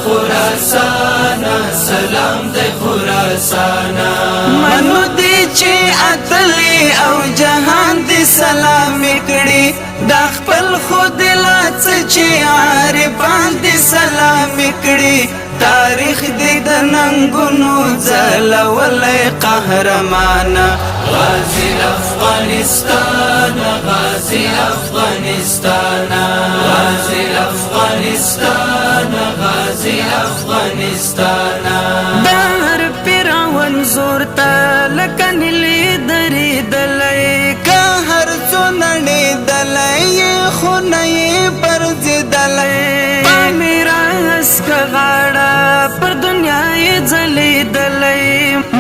خراسان سلام د خراسان منو دی چې اتلی او جهان دی سلام کړي د خپل خود لاڅ چې عارفان دی سلام کړي تاریخ دی د ننګونو ځلولې قهرمان غازی افغانستان غازی افغانستان غازی افغانستان غازی افغانستان دار پیراون زور تا لکن لیدری دلای که هر څو نړۍ دلای خونې پر دلای میرا اسکا غاړه پر دنیا یې ځلیدلای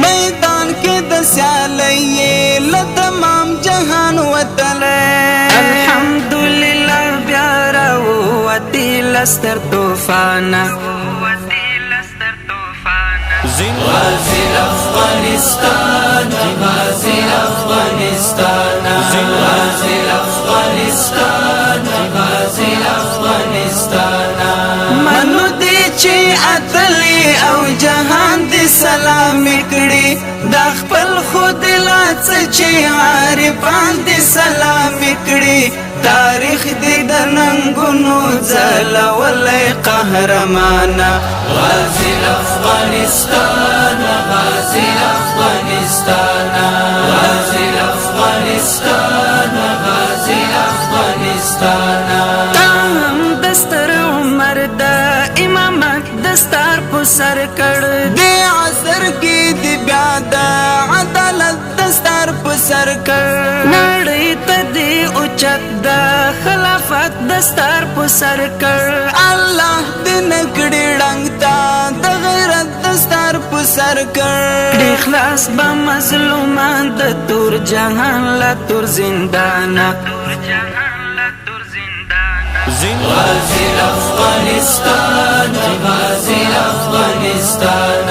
میدان کې د سیالۍ له تمام جهان وتلی الحمدلله بیا راووتې لستر طوفانه غازی افغانستان غازی افغانستان غازی افغانستان غازی افغانستان منو دی چې اتلی او جهان دی سلام کړي د خپل خود لاڅ چې عارفان دی سلام کړي تاریخ دی د ننګونو ځلولې قهرمان غازی افغانستان غازی افغانستان غازی افغانستان غازی افغانستان تام دستر عمر د امامت دستار په سر کړ دی عصر کې دی بیا د عدالت دستار په سر کړ نړۍ ته دی اوچت د خلافت دستار په سر کړ الله دې نکړي ړنګ تا د غیرت دستار په سر کړ خلاص به مظلومان د تور جهان لا تور زندانه غازی افغانستان غازی افغانستان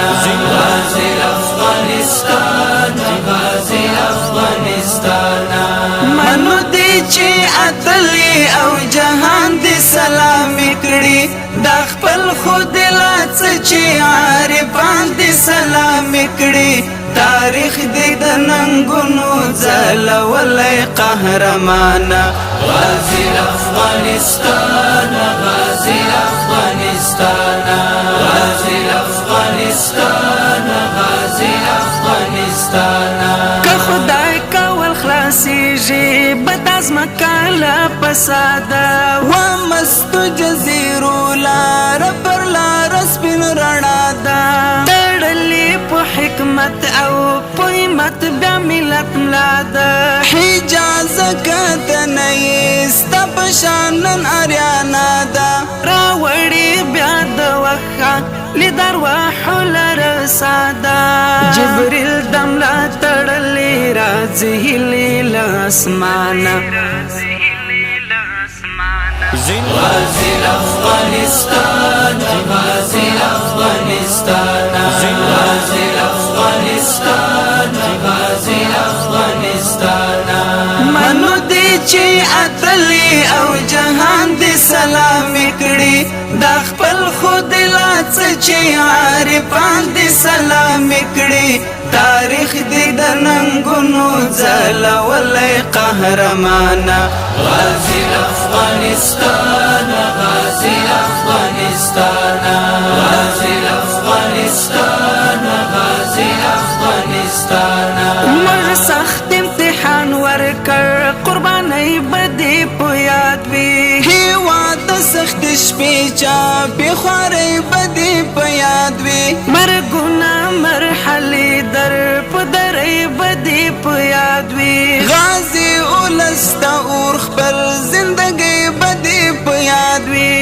غازی افغانستان غازی افغانستان منو دی چې اتلی او جهان دی سلام کړي د خپل خود لاڅ چې عارفان دی سلام کړي تاریخ دی د ننګونو ځلولې قهرمان غازی افغانستان غازی افغانستان غازی افغانستان غازی افغانستان که خدای کول خلاصیږي بد از مکاله پساده و مستو جزیرو لار پر لار سپین رڼا ده تړلې په حکمت او په همت بیا ملت ملا ده حجاز کتنه ستا په شان نن اریانا ده راوړي بیا د وخه لدرواحو لرساده جبریل دملا تړلې راځي هیلې له اسمانه غازی افغانستان غازی افغانستان غازی افغانستان غازی افغانستان منو دی چې اتلی او جهان دی سلام کړي د خپل خود لاڅ چې عارفان دی سلام کړي تاریخ دی د ننګونو ځلولې قهرمان غازی افغانستان غازی افغانستان غازی افغانستان غازی افغانستان مر سخت امتحان ورکړ قرباني بدی په یاد وی هیواد سخت شپې چا په خواري بدی په یاد وی مرګونه مرحله در په درې بدی په یاد وی غازی اولستا اور خپل زندګي بدی په یاد وی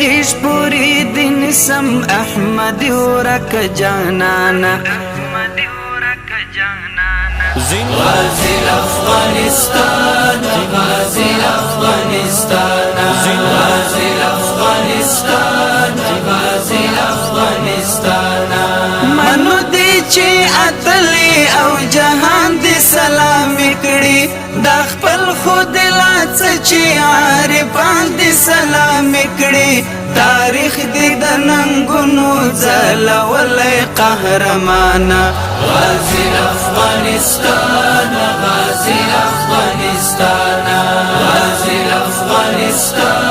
هیڅ پوری دین سم احمد ورک جانانا غازی افغانستان غازی افغانستان غازی افغانستان غازی افغانستان منو دی چې اتلی او جهان دی سلام کړي د خپل خود لاڅ چې عارفان دی سلام کړي تاریخ دې د ننګونو ځلولی قهرمانه غازی افغانستان غازی افغانستان غازی افغانستان